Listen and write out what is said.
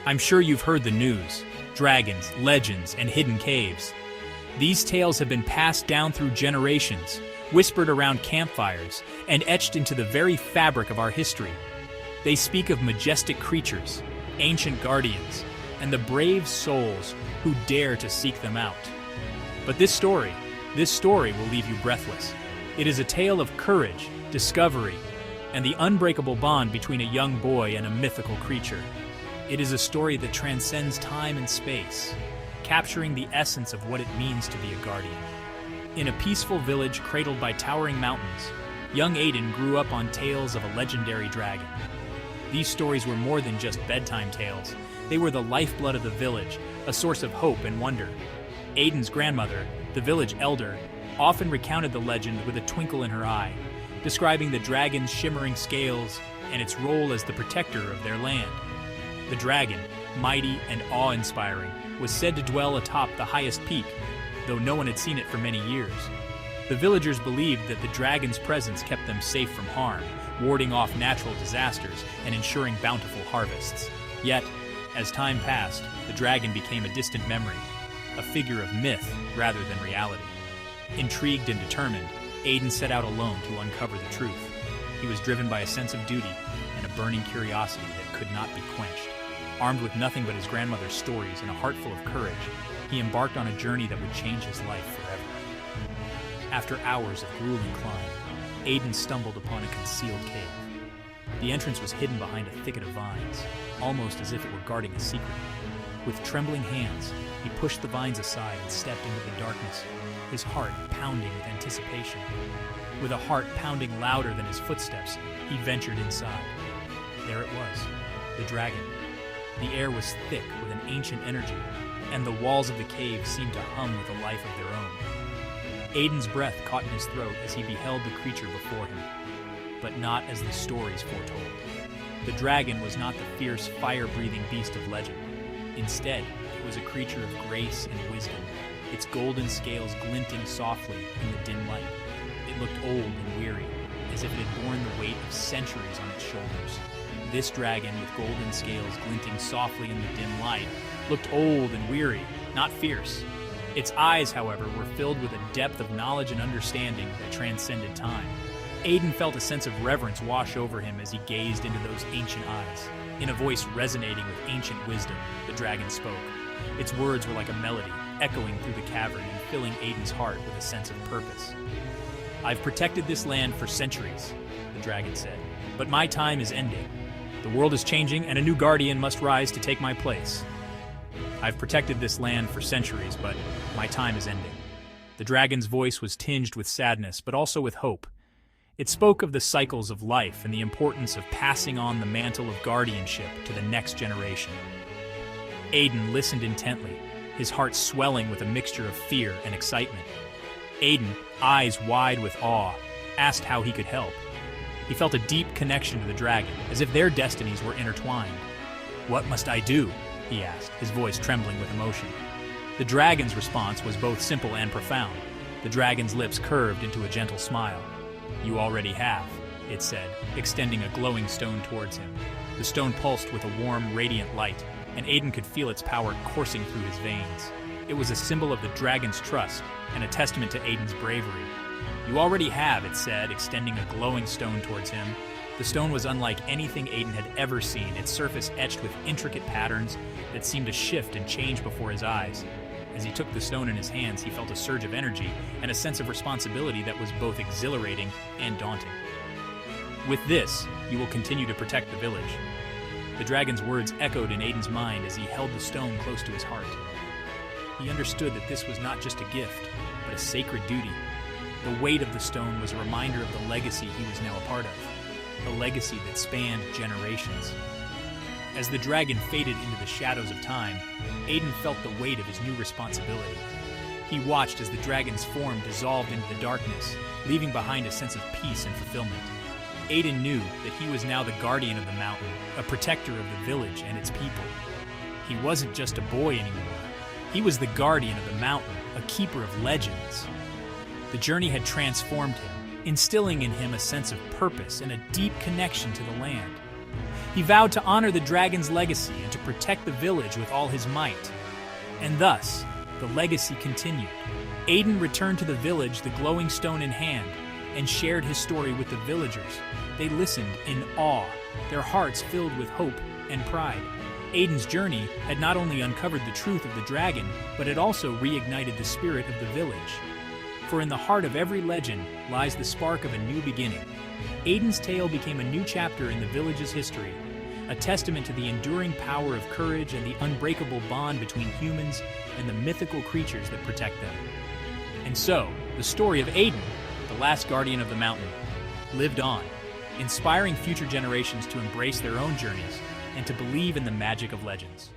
I'm sure you've heard the news: dragons, legends, and hidden caves. These tales have been passed down through generations, whispered around campfires, and etched into the very fabric of our history. They speak of majestic creatures, ancient guardians, and the brave souls who dare to seek them out. But this story will leave you breathless. It is a tale of courage, discovery, and the unbreakable bond between a young boy and a mythical creature. It is a story that transcends time and space, capturing the essence of what it means to be a guardian. In a peaceful village cradled by towering mountains, young Aiden grew up on tales of a legendary dragon. These stories were more than just bedtime tales. They were the lifeblood of the village, a source of hope and wonder. Aiden's grandmother, the village elder, often recounted the legend with a twinkle in her eye, describing the dragon's shimmering scales and its role as the protector of their land. The dragon, mighty and awe-inspiring, was said to dwell atop the highest peak, though no one had seen it for many years. The villagers believed that the dragon's presence kept them safe from harm, warding off natural disasters and ensuring bountiful harvests. Yet, as time passed, the dragon became a distant memory, a figure of myth rather than reality. Intrigued and determined, Aiden set out alone to uncover the truth. He was driven by a sense of duty and a burning curiosity that could not be quenched. Armed with nothing but his grandmother's stories and a heart full of courage, he embarked on a journey that would change his life forever. After hours of grueling climb, Aiden stumbled upon a concealed cave. The entrance was hidden behind a thicket of vines, almost as if it were guarding a secret. With trembling hands, he pushed the vines aside and stepped into the darkness, his heart pounding with anticipation. With a heart pounding louder than his footsteps, he ventured inside. There it was, the dragon. The air was thick with an ancient energy, and the walls of the cave seemed to hum with a life of their own. Aiden's breath caught in his throat as he beheld the creature before him, but not as the stories foretold. The dragon was not the fierce, fire-breathing beast of legend. Instead, it was a creature of grace and wisdom, its golden scales glinting softly in the dim light. It looked old and weary, as if it had borne the weight of centuries on its shoulders. This dragon, with golden scales glinting softly in the dim light, looked old and weary, not fierce. Its eyes, however, were filled with a depth of knowledge and understanding that transcended time. Aiden felt a sense of reverence wash over him as he gazed into those ancient eyes. In a voice resonating with ancient wisdom, the dragon spoke. Its words were like a melody, echoing through the cavern and filling Aiden's heart with a sense of purpose. "I've protected this land for centuries," the dragon said, "but my time is ending. The world is changing, and a new guardian must rise to take my place. I've protected this land for centuries, but my time is ending." The dragon's voice was tinged with sadness, but also with hope. It spoke of the cycles of life and the importance of passing on the mantle of guardianship to the next generation. Aiden listened intently, his heart swelling with a mixture of fear and excitement. Aiden, eyes wide with awe, asked how he could help. He felt a deep connection to the dragon, as if their destinies were intertwined. "What must I do?" he asked, his voice trembling with emotion. The dragon's response was both simple and profound. The dragon's lips curved into a gentle smile. "You already have," it said, extending a glowing stone towards him. The stone pulsed with a warm, radiant light, and Aiden could feel its power coursing through his veins. It was a symbol of the dragon's trust and a testament to Aiden's bravery. "You already have," it said, extending a glowing stone towards him. The stone was unlike anything Aiden had ever seen, its surface etched with intricate patterns that seemed to shift and change before his eyes. As he took the stone in his hands, he felt a surge of energy and a sense of responsibility that was both exhilarating and daunting. "With this, you will continue to protect the village." The dragon's words echoed in Aiden's mind as he held the stone close to his heart. He understood that this was not just a gift, but a sacred duty. The weight of the stone was a reminder of the legacy he was now a part of, a legacy that spanned generations. As the dragon faded into the shadows of time, Aiden felt the weight of his new responsibility. He watched as the dragon's form dissolved into the darkness, leaving behind a sense of peace and fulfillment. Aiden knew that he was now the guardian of the mountain, a protector of the village and its people. He wasn't just a boy anymore. He was the guardian of the mountain, a keeper of legends. The journey had transformed him, instilling in him a sense of purpose and a deep connection to the land. He vowed to honor the dragon's legacy and to protect the village with all his might. And thus, the legacy continued. Aiden returned to the village, the glowing stone in hand, and shared his story with the villagers. They listened in awe, their hearts filled with hope and pride. Aiden's journey had not only uncovered the truth of the dragon, but it also reignited the spirit of the village. For in the heart of every legend lies the spark of a new beginning. Aiden's tale became a new chapter in the village's history, a testament to the enduring power of courage and the unbreakable bond between humans and the mythical creatures that protect them. And so, the story of Aiden, the last guardian of the mountain, lived on, inspiring future generations to embrace their own journeys and to believe in the magic of legends.